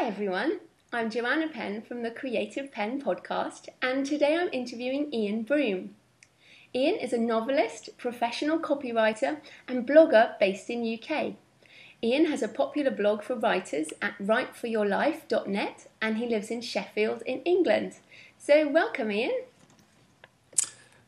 Hi everyone, I'm Joanna Penn from the Creative Penn podcast, and today I'm interviewing Iain Broome. Iain is a novelist, professional copywriter and blogger based in UK. Iain has a popular blog for writers at writeforyourlife.net and he lives in Sheffield in England. So welcome Iain.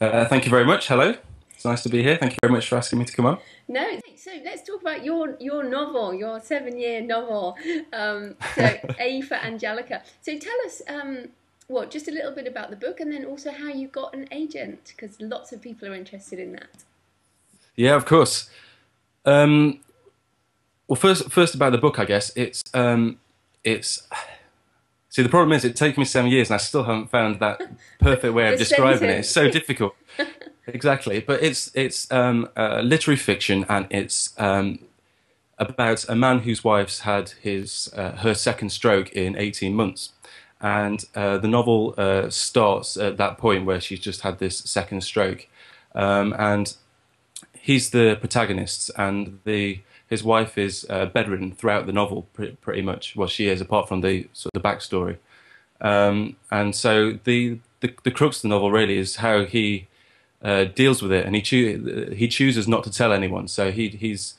Thank you very much. Hello. It's nice to be here. Thank you very much for asking me to come on. No, so let's talk about your novel, your 7-year novel, so A for Angelica. So tell us, just a little bit about the book and then also how you got an agent, because lots of people are interested in that. Yeah, of course. Well, first about the book, I guess it's. See, the problem is, it's taken me 7 years, and I still haven't found that perfect way of describing it. It's so difficult. Exactly, but it's literary fiction, and it's about a man whose wife's had her second stroke in 18 months, and the novel starts at that point where she's just had this second stroke, and he's the protagonist, and his wife is bedridden throughout the novel, pretty much. Well, she is, apart from the backstory, and so the crux of the novel really is how he deals with it, and he chooses not to tell anyone. So he's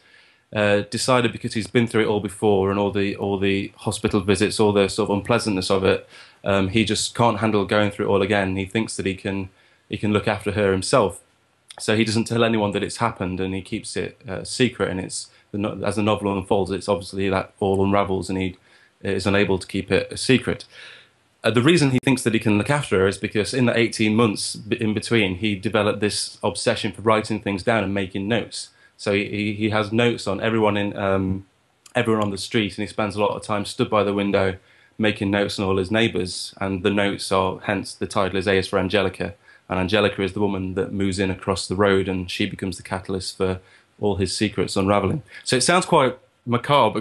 decided, because he's been through it all before, and all the hospital visits, all the sort of unpleasantness of it, he just can't handle going through it all again. He thinks that he can look after her himself, so he doesn't tell anyone that it's happened, and he keeps it secret. And as the novel unfolds, it's obviously that all unravels, and he is unable to keep it a secret. The reason he thinks that he can look after her is because in the 18 months in between, he developed this obsession for writing things down and making notes. So he has notes on everyone on the street, and he spends a lot of time stood by the window making notes on all his neighbours. And the notes are, hence the title is A is for Angelica. And Angelica is the woman that moves in across the road, and she becomes the catalyst for all his secrets unravelling. So it sounds quite macabre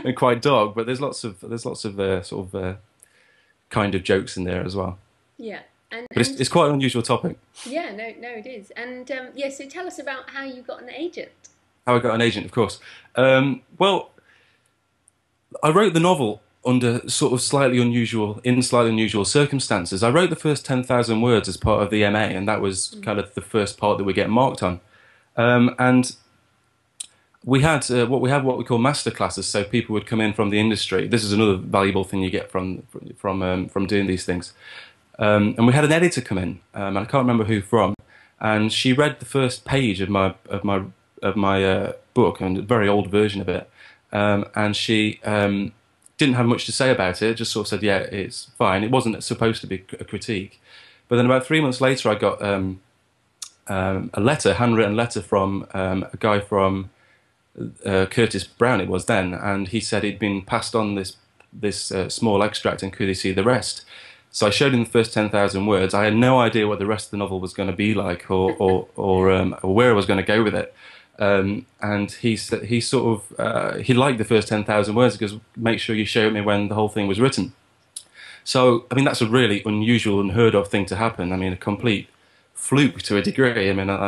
and quite dark, but there's lots of kind of jokes in there as well. Yeah, but it's quite an unusual topic. Yeah, no, it is. And so tell us about how you got an agent. How I got an agent, of course. Well, I wrote the novel under slightly unusual circumstances. I wrote the first 10,000 words as part of the MA, and that was kind of the first part that we get marked on. And we had what we call master classes, so people would come in from the industry. This is another valuable thing you get from doing these things. And we had an editor come in, and I can't remember who from, and she read the first page of my book, and a very old version of it, and she didn't have much to say about it. Just sort of said, "Yeah, it's fine." It wasn't supposed to be a critique. But then about 3 months later, I got a handwritten letter from a guy from Curtis Brown, it was then, and he said he'd been passed on this small extract, and could he see the rest. So I showed him the first 10,000 words. I had no idea what the rest of the novel was going to be like, or where I was going to go with it. And he liked the first 10,000 words, because make sure you show me when the whole thing was written. So I mean, that's a really unusual, unheard of thing to happen. I mean, a complete fluke to a degree. I mean, I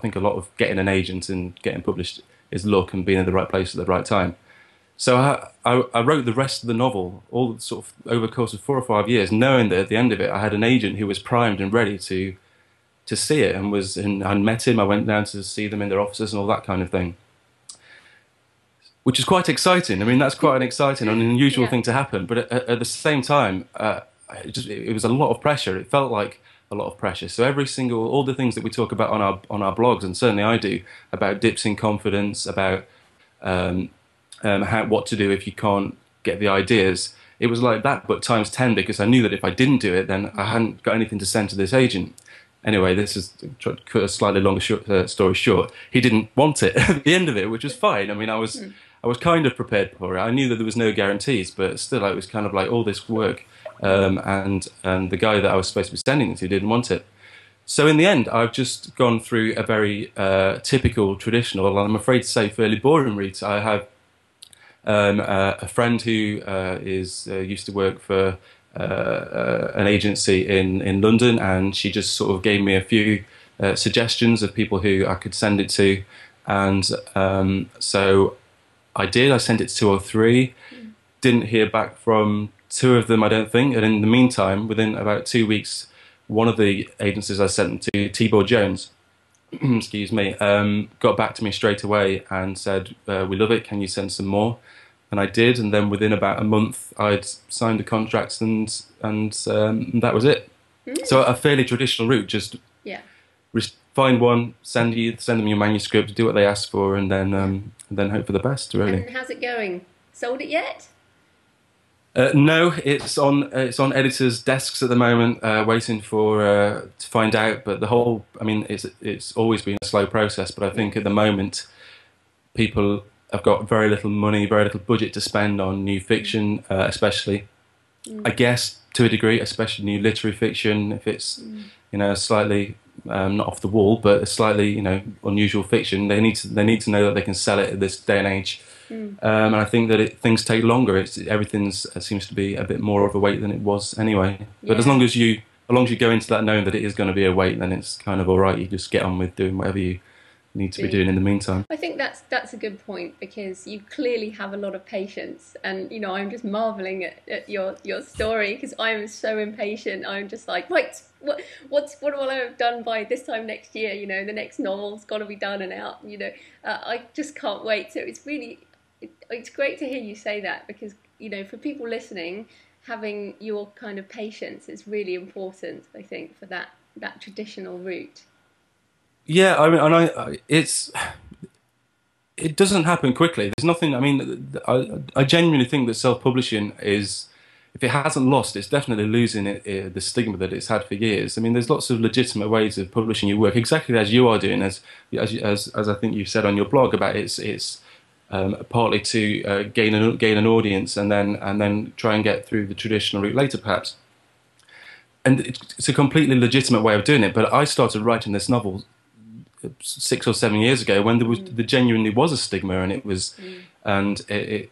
think a lot of getting an agent and getting published is luck and being in the right place at the right time. So I wrote the rest of the novel all sort of over the course of 4 or 5 years, knowing that at the end of it I had an agent who was primed and ready to see it, and I met him. I went down to see them in their offices and all that kind of thing, which is quite exciting. I mean, that's quite an exciting and unusual thing to happen. But at the same time, it was a lot of pressure. It felt like a lot of pressure. So all the things that we talk about on our blogs, and certainly I do, about dips in confidence, about what to do if you can't get the ideas. It was like that, but times 10, because I knew that if I didn't do it, then I hadn't got anything to send to this agent. Anyway, this is to cut a slightly longer story short. He didn't want it at the end of it, which was fine. I mean, I was kind of prepared for it. I knew that there was no guarantees, but still, it was kind of like all this work, and the guy that I was supposed to be sending it to didn't want it. So in the end, I've just gone through a very typical, traditional, and I'm afraid to say fairly boring route. I have a friend who used to work for an agency in London, and she just sort of gave me a few suggestions of people who I could send it to, and so I did. I sent it to 2 or 3. didn't hear back from two of them, I don't think. And in the meantime, within about 2 weeks, one of the agencies I sent them to, T-Ball Jones, excuse me, got back to me straight away and said, "We love it. Can you send some more?" And I did. And then within about a month, I'd signed the contracts, and that was it. So a fairly traditional route, just find one, send them your manuscript, do what they ask for, and then hope for the best. Really. And how's it going? Sold it yet? No, it's on editors' desks at the moment, waiting to find out. But it's always been a slow process. But I think at the moment, people have got very little money, very little budget to spend on new fiction, especially. I guess to a degree, especially new literary fiction. If it's slightly not off the wall, but a slightly unusual fiction, they need to know that they can sell it at this day and age. And I think that things take longer. Everything seems to be a bit more of a wait than it was anyway. But as long as you go into that knowing that it is going to be a wait, then it's kind of all right. You just get on with doing whatever you need to be doing in the meantime. I think that's a good point, because you clearly have a lot of patience, and I'm just marveling at your story, because I am so impatient. I'm just like, right, what will I have done by this time next year? The next novel's got to be done and out. I just can't wait. So it's great to hear you say that, because for people listening, having your kind of patience is really important, I think, for that traditional route. Yeah, I mean, it doesn't happen quickly. There's nothing. I mean, I genuinely think that self-publishing is, if it hasn't lost, it's definitely losing the stigma that it's had for years. I mean, there's lots of legitimate ways of publishing your work, exactly as you are doing, as I think you said on your blog about it's partly to gain an audience and then try and get through the traditional route later, perhaps. And it's a completely legitimate way of doing it. But I started writing this novel 6 or 7 years ago when there genuinely was a stigma, and it was, and I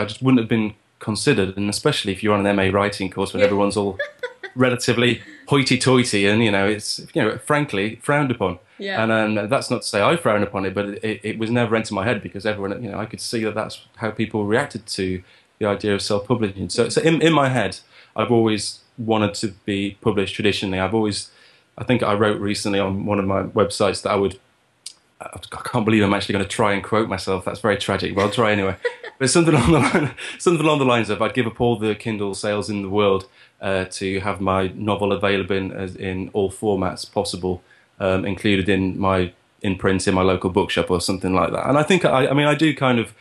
just wouldn't have been considered, and especially if you're on an MA writing course when everyone's all relatively hoity-toity, and it's frankly frowned upon. And that's not to say I frowned upon it, but it was never entered my head, because everyone, I could see that that's how people reacted to the idea of self-publishing. So in my head, I've always wanted to be published traditionally. I think I wrote recently on one of my websites that I can't believe I'm actually going to try and quote myself. That's very tragic, but I'll try anyway. But something along the lines of, I'd give up all the Kindle sales in the world to have my novel available in all formats possible, included in print in my local bookshop or something like that. And I think I do kind of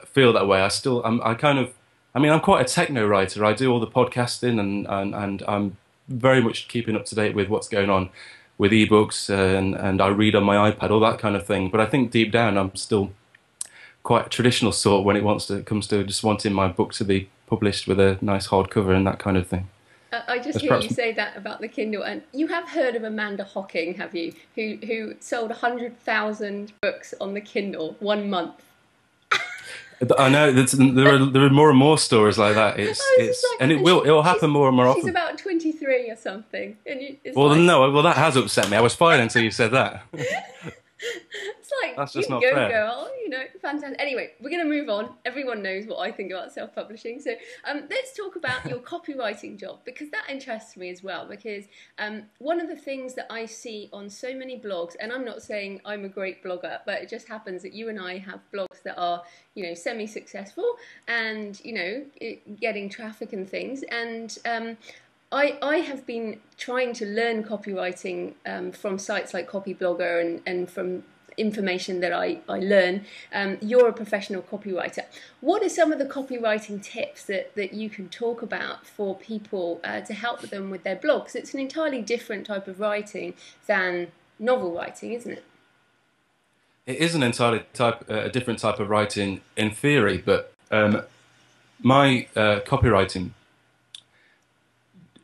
feel that way. I'm quite a techno writer. I do all the podcasting, and I'm very much keeping up to date with what's going on with ebooks, and I read on my iPad, all that kind of thing. But I think deep down I'm still quite a traditional sort when it comes to just wanting my book to be published with a nice hardcover and that kind of thing. I just hear you say that about the Kindle, and you have heard of Amanda Hocking, have you? Who sold 100,000 books on the Kindle 1 month. I know there are more and more stories like that. It'll happen more and more often. She's about 23 or something. And that has upset me. I was fine until you said that. It's like, that's just you not go, fair. girl. Fantastic. Anyway, we're going to move on. Everyone knows what I think about self-publishing. So let's talk about your copywriting job, because that interests me as well. Because one of the things that I see on so many blogs, and I'm not saying I'm a great blogger, but it just happens that you and I have blogs that are, semi-successful and, getting traffic and things. And I have been trying to learn copywriting from sites like Copyblogger and from information that I learn. You're a professional copywriter. What are some of the copywriting tips that you can talk about for people to help them with their blogs? It's an entirely different type of writing than novel writing, isn't it? It is an entirely different type of writing in theory, but my copywriting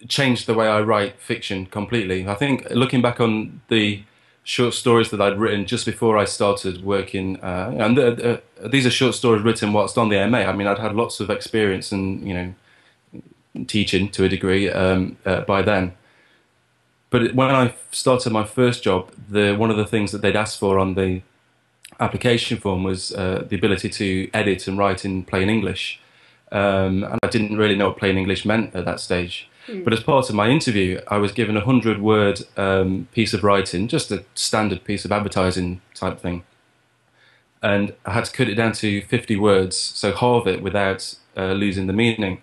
changed the way I write fiction completely. I think looking back on the short stories that I'd written just before I started working, and these are short stories written whilst on the MA. I mean, I'd had lots of experience and teaching to a degree by then. But when I started my first job, one of the things that they'd asked for on the application form was the ability to edit and write in plain English. And I didn't really know what plain English meant at that stage. But as part of my interview, I was given a 100-word piece of writing, just a standard piece of advertising type thing. And I had to cut it down to 50 words, so halve it without losing the meaning.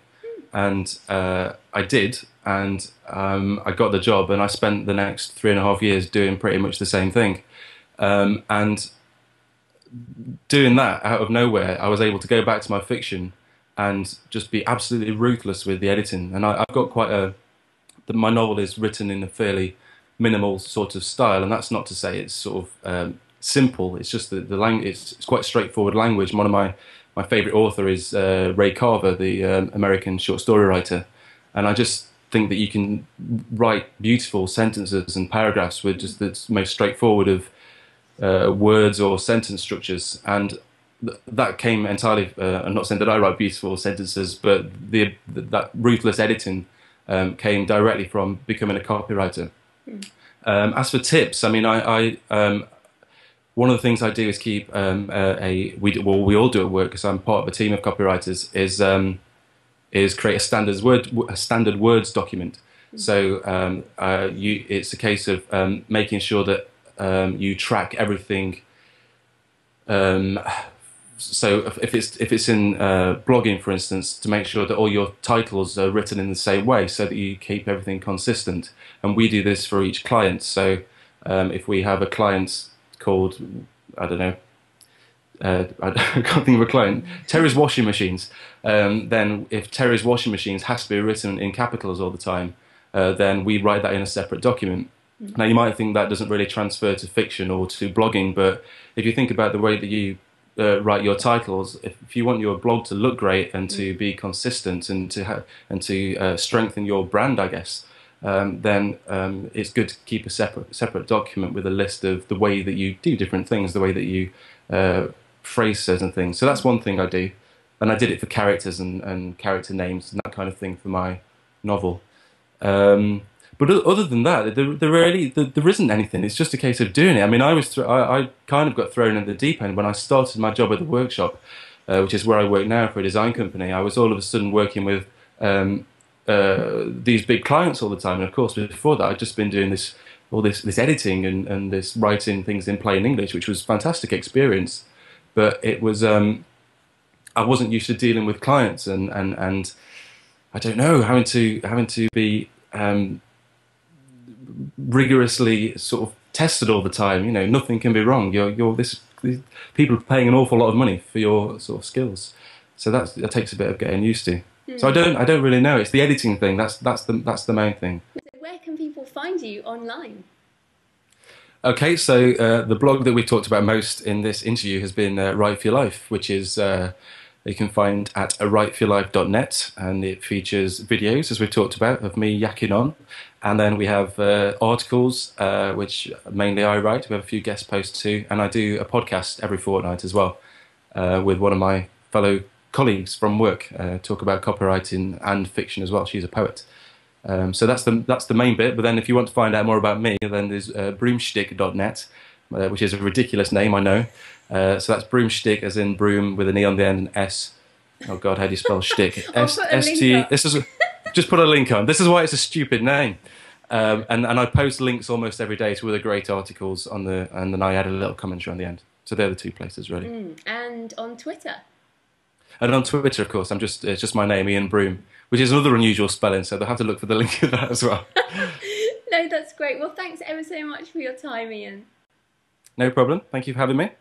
And I did, and I got the job, and I spent the next 3.5 years doing pretty much the same thing. And doing that out of nowhere, I was able to go back to my fiction and just be absolutely ruthless with the editing. And I've got quite my novel is written in a fairly minimal sort of style, and that's not to say it's sort of simple. It's just that the language, it's quite straightforward language. One of my favourite author is Ray Carver, the American short story writer, and I just think that you can write beautiful sentences and paragraphs with just the most straightforward of words or sentence structures, and that came entirely. I'm not saying that I write beautiful sentences, but that ruthless editing came directly from becoming a copywriter. As for tips, I mean, I one of the things I do is keep we all do at work, because I'm part of a team of copywriters, is create a standard words document. So it's a case of making sure that you track everything. So if it's in blogging, for instance, to make sure that all your titles are written in the same way, so that you keep everything consistent. And we do this for each client. So if we have a client called, I don't know, I can't think of a client, Terry's Washing Machines, then if Terry's Washing Machines has to be written in capitals all the time, then we write that in a separate document. Now, you might think that doesn't really transfer to fiction or to blogging, but if you think about the way that you write your titles, if you want your blog to look great and to be consistent and to strengthen your brand, I guess, then it's good to keep a separate document with a list of the way that you do different things, the way that you phrase certain things. So that's one thing I do, and I did it for characters and character names and that kind of thing for my novel. But other than that, there isn't anything. It's just a case of doing it. I mean, I kind of got thrown in the deep end when I started my job at the workshop, which is where I work now for a design company. I was all of a sudden working with these big clients all the time, and of course, before that, I'd just been doing this editing and this writing things in plain English, which was a fantastic experience. But it was I wasn't used to dealing with clients, and I don't know, having to be rigorously sort of tested all the time. You know, nothing can be wrong. People are paying an awful lot of money for your sort of skills, so that takes a bit of getting used to. So I don't really know. It's the editing thing. That's the main thing. So where can people find you online? Okay, so the blog that we've talked about most in this interview has been Write for Your Life, which is you can find at writeforyourlife.net, and it features videos, as we've talked about, of me yakking on. And then we have articles, which mainly I write. We have a few guest posts too, and I do a podcast every fortnight as well with one of my fellow colleagues from work, talk about copywriting and fiction as well. She's a poet. So that's the main bit. But then if you want to find out more about me, then there's broomstick.net, which is a ridiculous name, I know. So that's broomstick, as in broom with an E on the end and S. Oh God, how do you spell shtick? S-T. Just put a link on. This is why it's a stupid name. And I post links almost every day to other great articles and then I add a little commentary on the end. So they're the two places, really. And on Twitter? And on Twitter, of course, it's just my name, Iain Broome, which is another unusual spelling, so they'll have to look for the link of that as well. No, that's great. Well, thanks ever so much for your time, Iain. No problem. Thank you for having me.